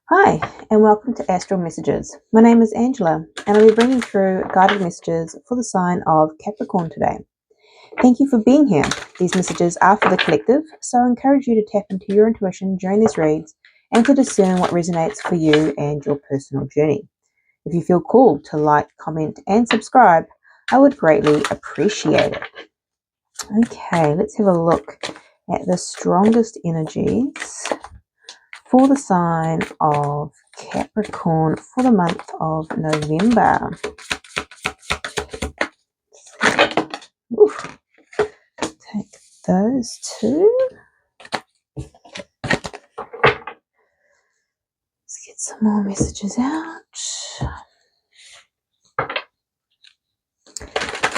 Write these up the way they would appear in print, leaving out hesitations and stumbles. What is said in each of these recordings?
Hi, and welcome to Astral Messages. My name is Angela, and I'll be bringing through guided messages for the sign of Capricorn today. Thank you for being here. These messages are for the collective, so I encourage you to tap into your intuition during these reads and to discern what resonates for you and your personal journey. If you feel called to like, comment, and subscribe, I would greatly appreciate it. Okay, let's have a look at the strongest energies for the sign of Capricorn for the month of November. Oof. Take those two. Let's get some more messages out.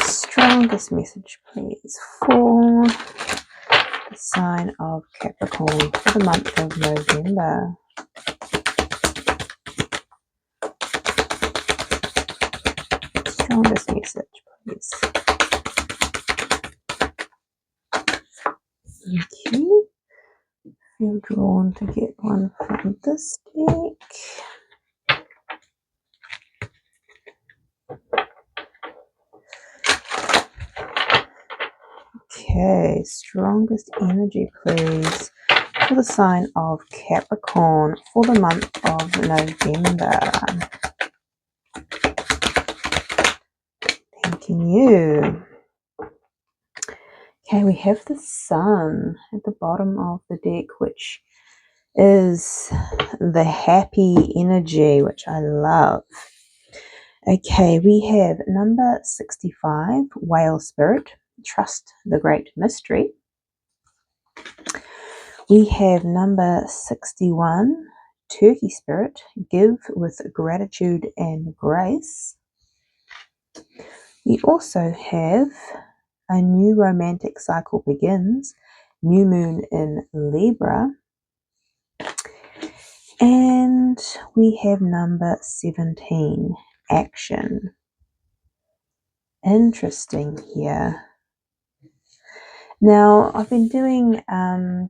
Strongest message, please, for the sign of Capricorn for the month of November. Strongest message, please. Thank you. Feel drawn to get one from this deck. Okay, strongest energy, please, for the sign of Capricorn for the month of November. Thanking you. Okay, we have the Sun at the bottom of the deck, which is the happy energy, which I love. Okay, we have number 65, Whale Spirit, Trust the Great Mystery. We have number 61, Turkey Spirit, Give with Gratitude and Grace. We also have A New Romantic Cycle Begins, New Moon in Libra. And we have number 17, Action. Interesting here. Now, I've been doing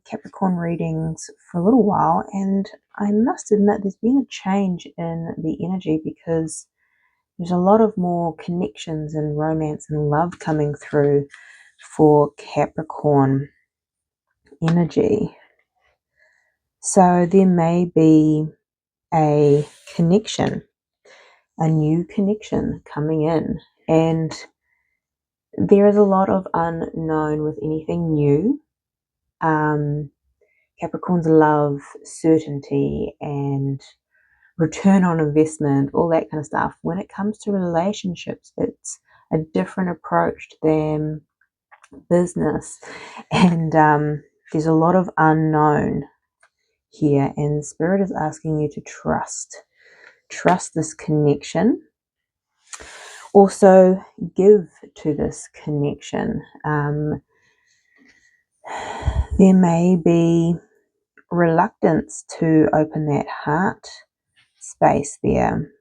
Capricorn readings for a little while, and I must admit there's been a change in the energy because there's a lot of more connections and romance and love coming through for Capricorn energy. So there may be a connection, a new connection coming in, and there is a lot of unknown with anything new. Capricorns love certainty and return on investment, all that kind of stuff. When it comes to relationships, it's a different approach than business, and there's a lot of unknown here, and Spirit is asking you to trust this connection. Also give to this connection. There may be reluctance to open that heart space there.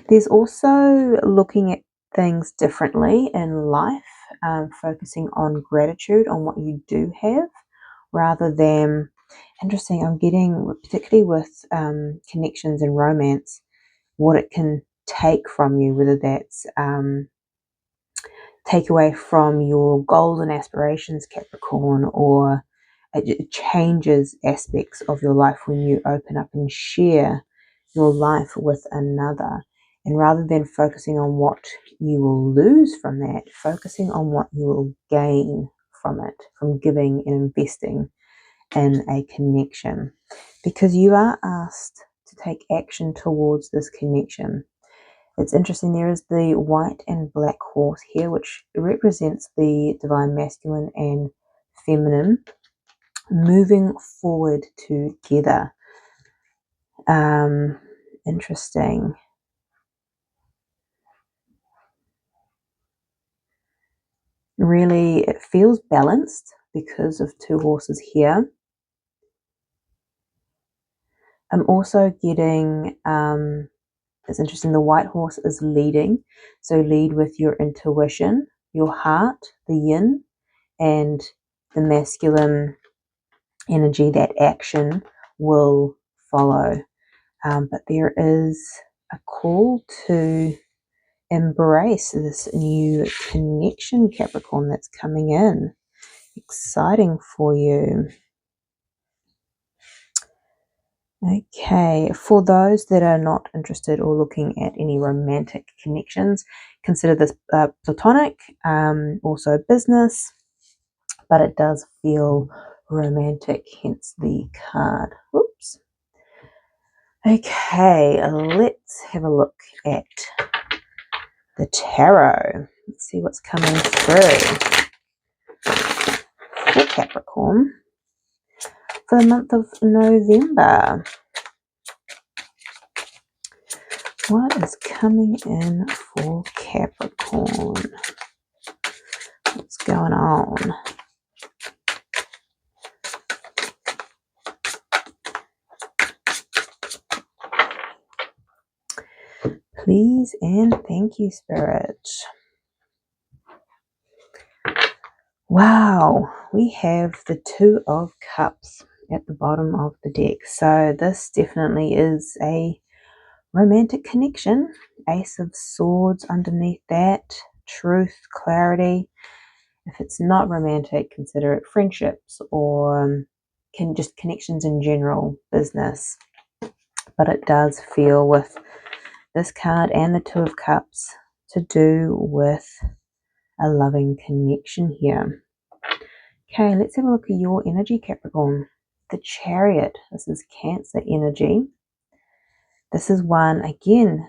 There's also looking at things differently in life, focusing on gratitude on what you do have rather than, interesting, I'm getting, particularly with connections and romance, what it can take from you, whether that's take away from your goals and aspirations, Capricorn, or it changes aspects of your life when you open up and share your life with another. And rather than focusing on what you will lose from that, focusing on what you will gain from it, from giving and investing in a connection. Because you are asked to take action towards this connection. It's interesting, there is the white and black horse here, which represents the divine masculine and feminine moving forward together. Interesting. Really, it feels balanced because of two horses here. I'm also getting, it's interesting, the white horse is leading. So lead with your intuition, your heart, the yin, and the masculine energy, that action will follow. But there is a call to embrace this new connection, Capricorn, that's coming in. Exciting for you. Okay, for those that are not interested or looking at any romantic connections, consider this platonic, also business, but it does feel romantic, hence the card. Whoops. Okay, let's have a look at the tarot. Let's see what's coming through for Capricorn for the month of November. What is coming in for Capricorn? What's going on? Please and thank you, Spirit. Wow, we have the Two of Cups at the bottom of the deck. So this definitely is a romantic connection. Ace of Swords underneath that. Truth, clarity. If it's not romantic, consider it friendships or just connections in general, business. But it does feel with this card and the Two of Cups to do with a loving connection here. Okay, let's have a look at your energy, Capricorn. The Chariot. This is Cancer energy. This is one, again,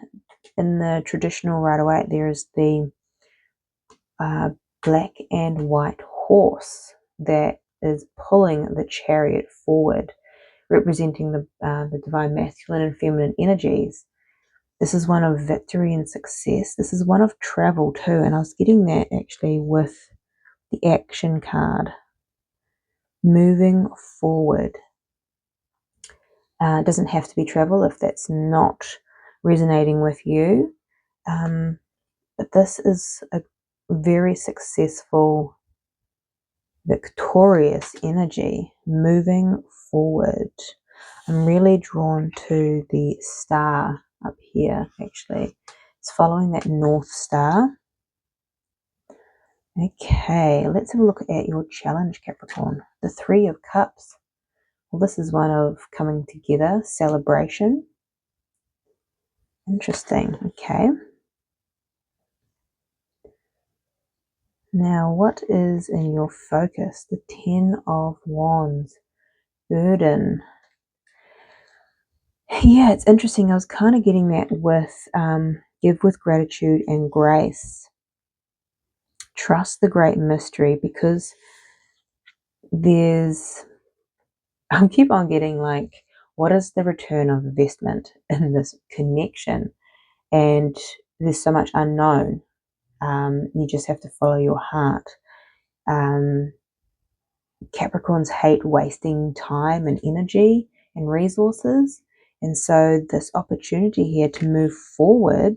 in the traditional right away, there's the black and white horse that is pulling the chariot forward, representing the divine masculine and feminine energies. This is one of victory and success. This is one of travel too, and I was getting that actually with the action card. Moving forward. It doesn't have to be travel if that's not resonating with you. But this is a very successful, victorious energy moving forward. I'm really drawn to the star up here, actually. It's following that North Star. Okay, let's have a look at your challenge, Capricorn. The Three of Cups. Well, this is one of coming together, celebration. Interesting, okay. Now, what is in your focus? The Ten of Wands, burden. Yeah, it's interesting. I was kind of getting that with give with gratitude and grace. Trust the great mystery, because I keep on getting like, what is the return of investment in this connection? And there's so much unknown. You just have to follow your heart. Capricorns hate wasting time and energy and resources. And so this opportunity here to move forward,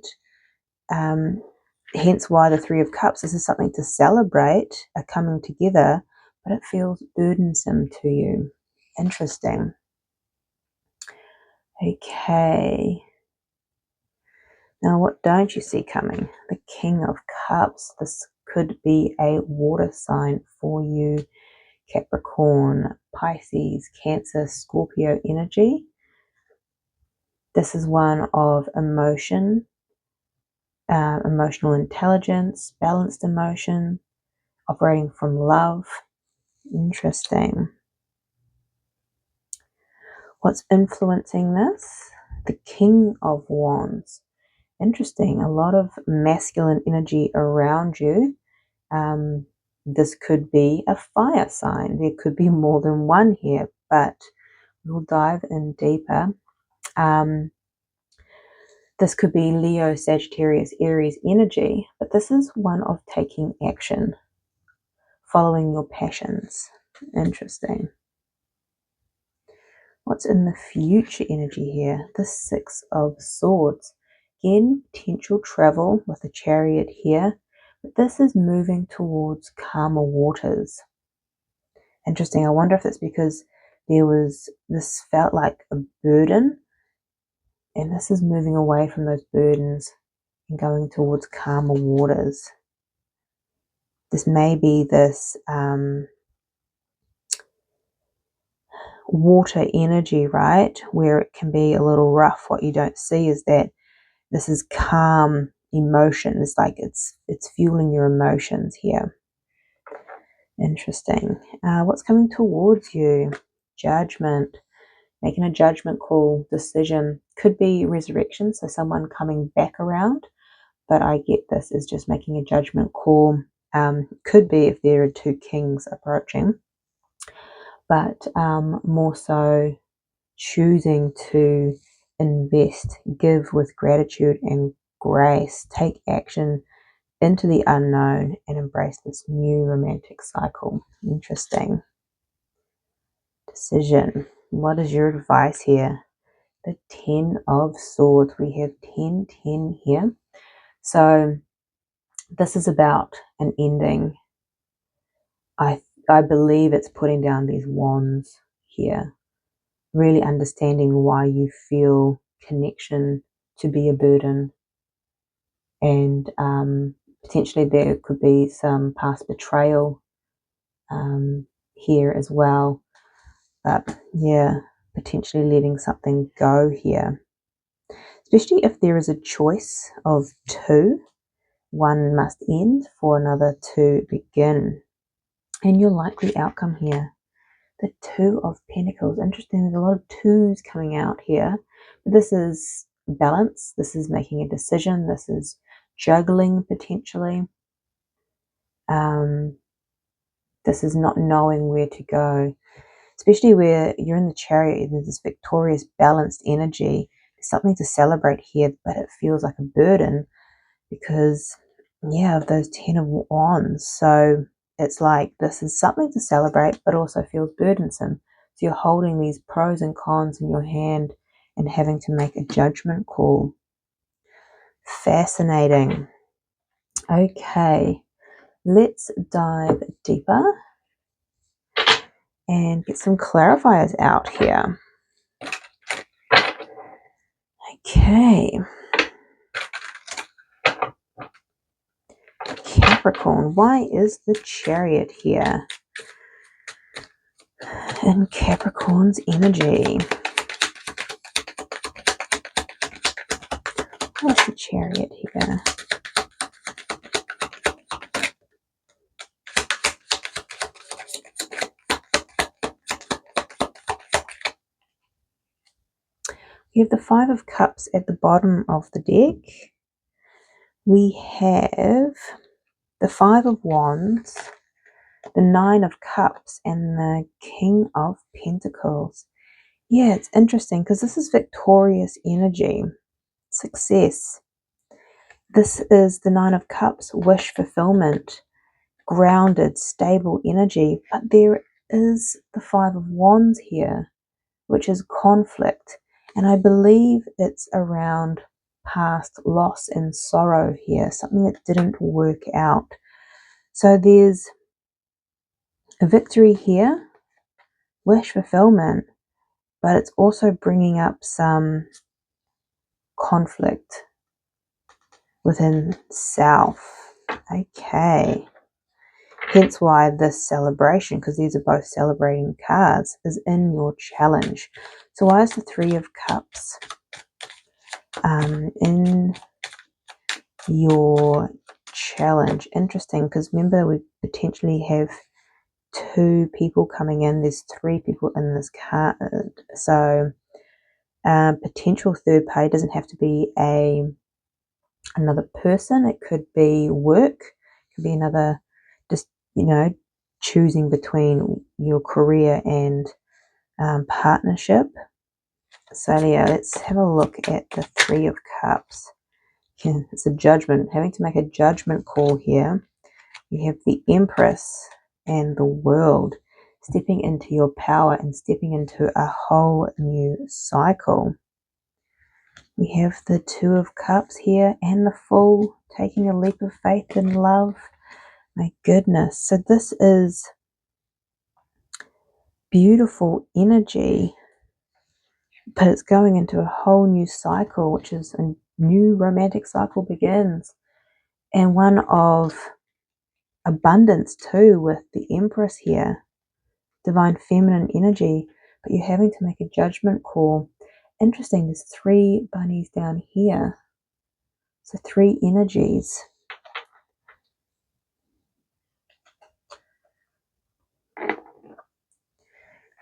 hence why the Three of Cups, this is something to celebrate, a coming together, but it feels burdensome to you. Interesting. Okay. Now, what don't you see coming? The King of Cups. This could be a water sign for you, Capricorn, Pisces, Cancer, Scorpio energy. This is one of emotion, emotional intelligence, balanced emotion, operating from love. Interesting. What's influencing this? The King of Wands. Interesting. A lot of masculine energy around you. This could be a fire sign. There could be more than one here, but we'll dive in deeper. This could be Leo, Sagittarius, Aries energy, but this is one of taking action, following your passions. Interesting. What's in the future energy here? The Six of Swords. Again, potential travel with a chariot here, but this is moving towards calmer waters. Interesting. I wonder if it's because this felt like a burden, and this is moving away from those burdens and going towards calmer waters. This may be this water energy, right? Where it can be a little rough. What you don't see is that this is calm emotion. It's like it's fueling your emotions here. Interesting. What's coming towards you? Judgment. Making a judgment call, decision. Could be resurrection, so someone coming back around. But I get this as just making a judgment call. Could be if there are two kings approaching. But more so choosing to invest, give with gratitude and grace, take action into the unknown and embrace this new romantic cycle. Interesting. Decision. What is your advice here? The 10 of Swords. We have 10, 10 here. So this is about an ending. I believe it's putting down these wands here. Really understanding why you feel connection to be a burden. And potentially there could be some past betrayal here as well. But yeah, potentially letting something go here. Especially if there is a choice of two. One must end for another to begin. And your likely outcome here. The Two of Pentacles. Interesting, there's a lot of twos coming out here. But this is balance. This is making a decision. This is juggling potentially. This is not knowing where to go. Especially where you're in the Chariot, there's this victorious, balanced energy. There's something to celebrate here, but it feels like a burden because, yeah, of those 10 of Wands. So it's like this is something to celebrate, but also feels burdensome. So you're holding these pros and cons in your hand and having to make a judgment call. Fascinating. Okay, let's dive deeper and get some clarifiers out here. Okay. Capricorn, why is the Chariot here in Capricorn's energy? What's the Chariot here? We have the Five of Cups at the bottom of the deck. We have the Five of Wands, the Nine of Cups, and the King of Pentacles. Yeah, it's interesting because this is victorious energy, success. This is the Nine of Cups, wish fulfillment, grounded, stable energy. But there is the Five of Wands here, which is conflict. And I believe it's around past loss and sorrow here, something that didn't work out. So there's a victory here, wish fulfillment, but it's also bringing up some conflict within self. Okay. Hence why this celebration, because these are both celebrating cards, is in your challenge. So why is the Three of Cups in your challenge? Interesting, because remember we potentially have two people coming in. There's three people in this card. So potential third party doesn't have to be another person. It could be work. It could be another, just, choosing between your career and partnership. So yeah, let's have a look at the Three of Cups. It's a judgment, having to make a judgment call here. You have the Empress and the World, stepping into your power and stepping into a whole new cycle. We have the Two of Cups here and the Fool, taking a leap of faith in love. My goodness. So this is beautiful energy, but it's going into a whole new cycle, which is a new romantic cycle begins, and one of abundance too, with the Empress here, divine feminine energy, but you're having to make a judgment call. Interesting, there's 3 bunnies down here, so 3 energies.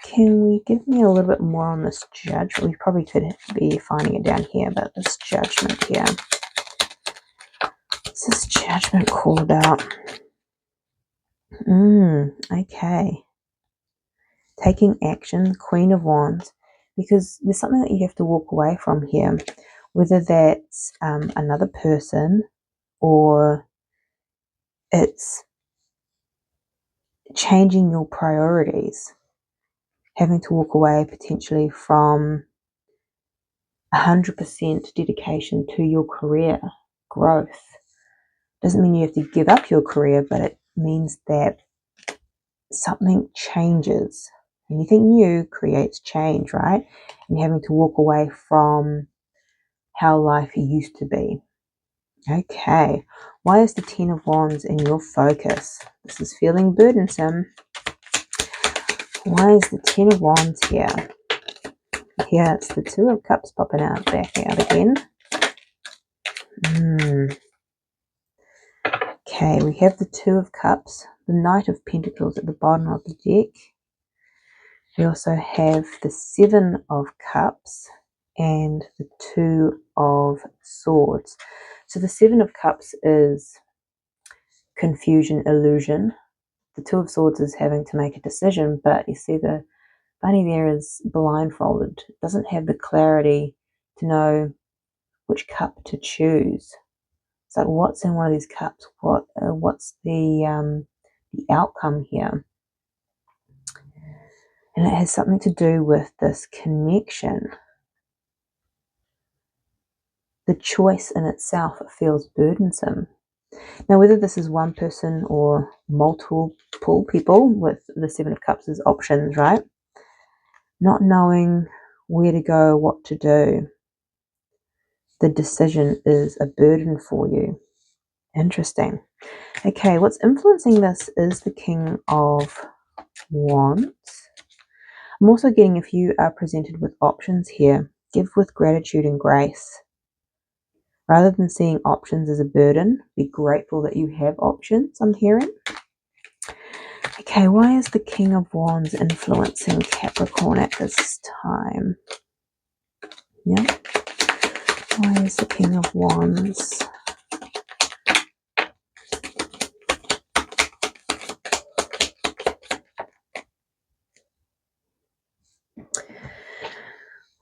Can we give me a little bit more on this judgment? We probably could be finding it down here, but this judgment here. What's this judgment call about? Okay. Taking action, Queen of Wands, because there's something that you have to walk away from here, whether that's another person or it's changing your priorities, having to walk away potentially from 100% dedication to your career growth. Doesn't mean you have to give up your career, but it means that something changes. Anything new creates change, right? And you're having to walk away from how life used to be. Okay, why is the 10 of Wands in your focus? This is feeling burdensome. Why is the 10 of Wands here? Here it's the 2 of Cups popping out, back out again. Okay, we have the 2 of Cups, the Knight of Pentacles at the bottom of the deck. We also have the 7 of Cups and the 2 of Swords. So the 7 of Cups is confusion, illusion. The 2 of Swords is having to make a decision, but you see the bunny there is blindfolded. It doesn't have the clarity to know which cup to choose. It's like, what's in one of these cups? What's the outcome here? And it has something to do with this connection. The choice in itself feels burdensome. Now, whether this is one person or multiple people, with the 7 of Cups as options, right? Not knowing where to go, what to do. The decision is a burden for you. Interesting. Okay, what's influencing this is the King of Wands. I'm also getting, if you are presented with options here, give with gratitude and grace. Rather than seeing options as a burden, be grateful that you have options, I'm hearing. Okay, why is the King of Wands influencing Capricorn at this time? Yeah. Why is the King of Wands?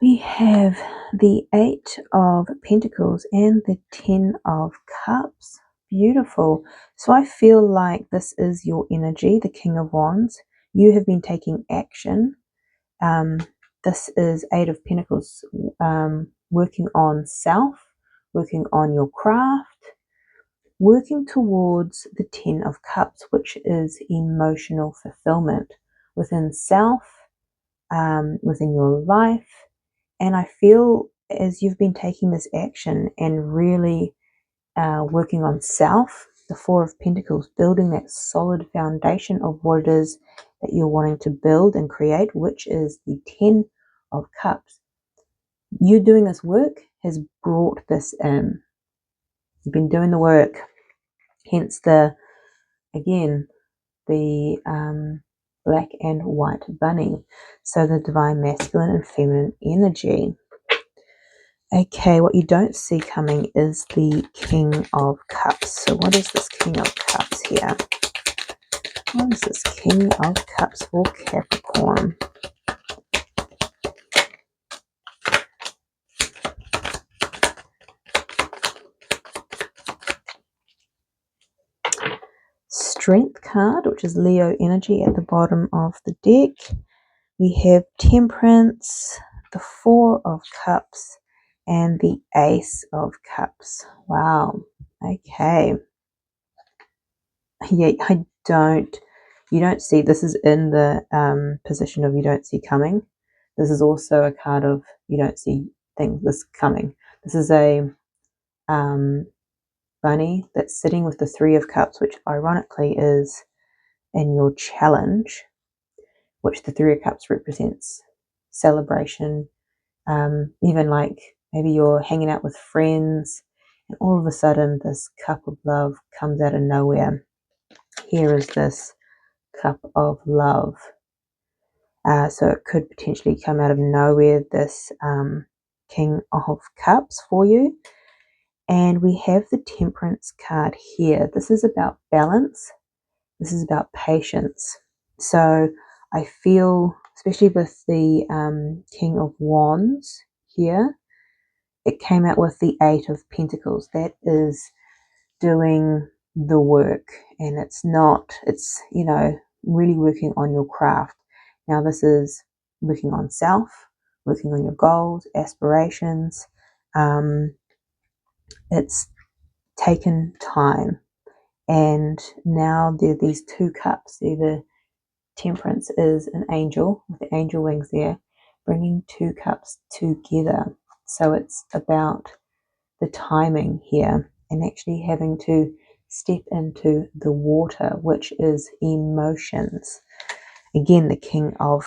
We have the 8 of Pentacles and the 10 of Cups. Beautiful. So I feel like this is your energy, the King of Wands. You have been taking action. This is 8 of Pentacles, working on self, working on your craft, working towards the 10 of Cups, which is emotional fulfillment within self, within your life. And I feel as you've been taking this action and really working on self, the 4 of Pentacles, building that solid foundation of what it is that you're wanting to build and create, which is the 10 of Cups. You doing this work has brought this in. You've been doing the work. Hence the black and white bunny. So the divine masculine and feminine energy. Okay, what you don't see coming is the King of Cups. So what is this King of Cups here? What is this King of Cups for Capricorn? Strength card, which is Leo energy at the bottom of the deck. We have Temperance, the 4 of Cups, and the Ace of Cups. Wow. Okay. Yeah, I don't you don't see, this is in the position of you don't see coming. This is also a card of you don't see this coming. This is a bunny that's sitting with the Three of Cups, which ironically is in your challenge, which the Three of Cups represents celebration. Even like maybe you're hanging out with friends and all of a sudden this cup of love comes out of nowhere. Here is this cup of love. So it could potentially come out of nowhere, this King of Cups for you. And we have the Temperance card here. This is about balance. This is about patience. So I feel, especially with the King of Wands here, it came out with the Eight of Pentacles. That is doing the work, and it's really working on your craft. Now this is working on self, working on your goals, aspirations. It's taken time, and now there are these two cups. The Temperance is an angel with the angel wings there, bringing two cups together. So it's about the timing here and actually having to step into the water, which is emotions. Again, the King of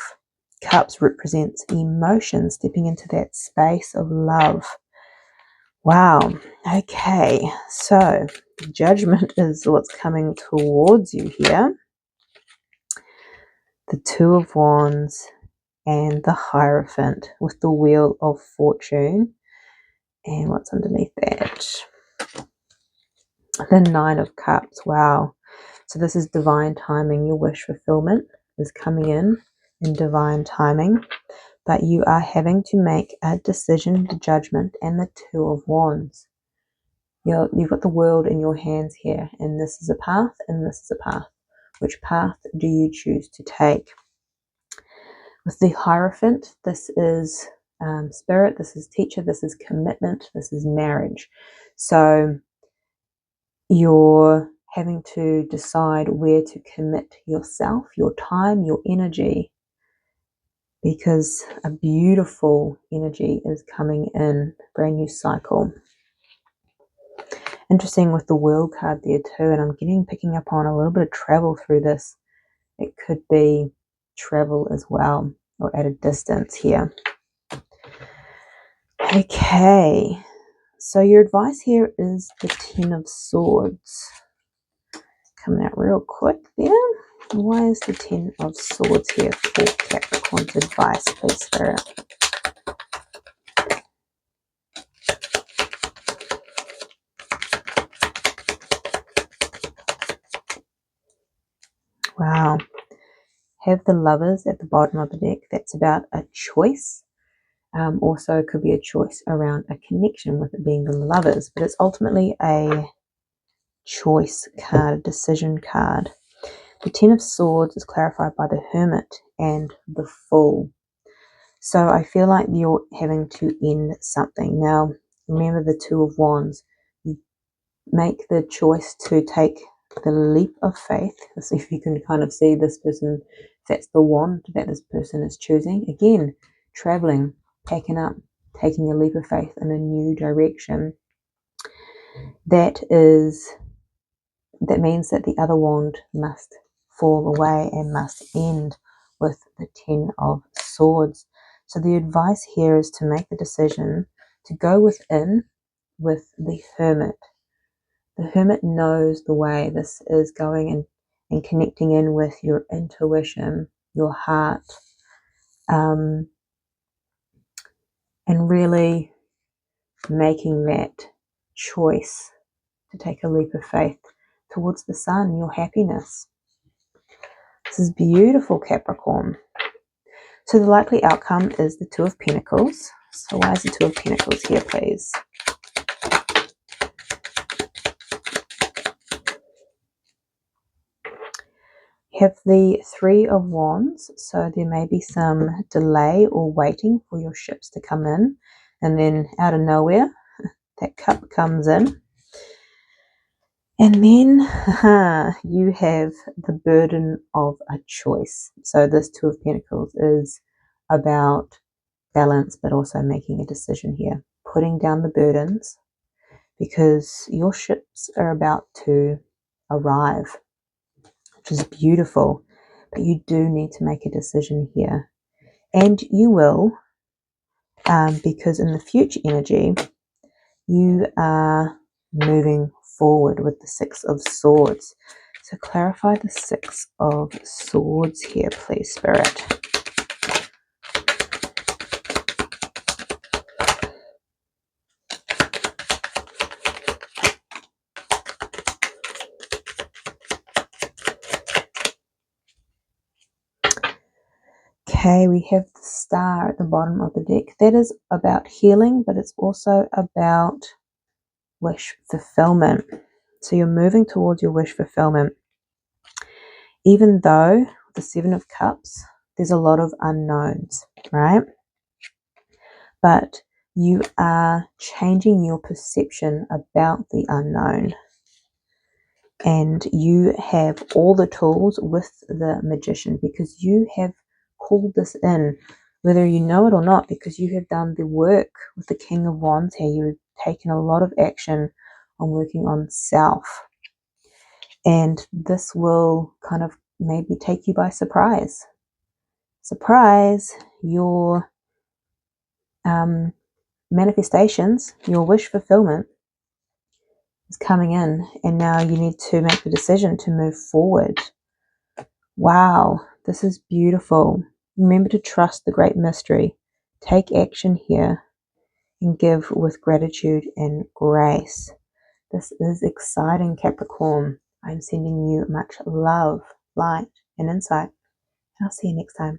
Cups represents emotion, stepping into that space of love. Wow. Okay, so Judgment is what's coming towards you here. The Two of Wands and the Hierophant with the Wheel of Fortune. And what's underneath that? The Nine of Cups. Wow. So this is divine timing. Your wish fulfillment is coming in divine timing. But you are having to make a decision, the Judgment, and the Two of Wands. You've got the world in your hands here, and this is a path, and this is a path. Which path do you choose to take? With the Hierophant, this is spirit, this is teacher, this is commitment, this is marriage. So you're having to decide where to commit yourself, your time, your energy, because a beautiful energy is coming in, brand new cycle. Interesting with the World card there too, and I'm picking up on a little bit of travel through this. It could be travel as well, or at a distance here. Okay, so your advice here is the Ten of Swords. Coming out real quick there. Why is the Ten of Swords here for Capricorn's advice, please, Spirit? Wow. Have the Lovers at the bottom of the deck. That's about a choice. Also, it could be a choice around a connection, with it being the Lovers, but it's ultimately a choice card, a decision card. The Ten of Swords is clarified by the Hermit and the Fool. So I feel like you're having to end something. Now, remember the Two of Wands. You make the choice to take the leap of faith. Let's see if you can kind of see this person. That's the wand that this person is choosing. Again, traveling, taking a leap of faith in a new direction. That means that the other wand must fall away and must end with the Ten of Swords. So the advice here is to make the decision to go within with the Hermit. The Hermit knows the way. This is going and connecting in with your intuition, your heart, and really making that choice to take a leap of faith towards the sun, your happiness. This is beautiful, Capricorn. So the likely outcome is the Two of Pentacles. So why is the Two of Pentacles here, please? You have the Three of Wands. So there may be some delay or waiting for your ships to come in. And then out of nowhere, that cup comes in. And then you have the burden of a choice. So this Two of Pentacles is about balance, but also making a decision here. Putting down the burdens, because your ships are about to arrive, which is beautiful. But you do need to make a decision here. And you will, because in the future energy, you are moving forward with the Six of Swords. So clarify the Six of Swords here, please, Spirit. Okay, we have the Star at the bottom of the deck. That is about healing, but it's also about wish fulfillment. So you're moving towards your wish fulfillment. Even though the Seven of Cups, there's a lot of unknowns, right? But you are changing your perception about the unknown. And you have all the tools with the Magician, because you have called this in, whether you know it or not, because you have done the work with the King of Wands here. You've taken a lot of action on working on self. And this will kind of maybe take you by surprise. Surprise, your manifestations, your wish fulfillment is coming in, and now you need to make the decision to move forward. Wow, this is beautiful. Remember to trust the great mystery. Take action here and give with gratitude and grace. This is exciting, Capricorn. I'm sending you much love, light, and insight. I'll see you next time.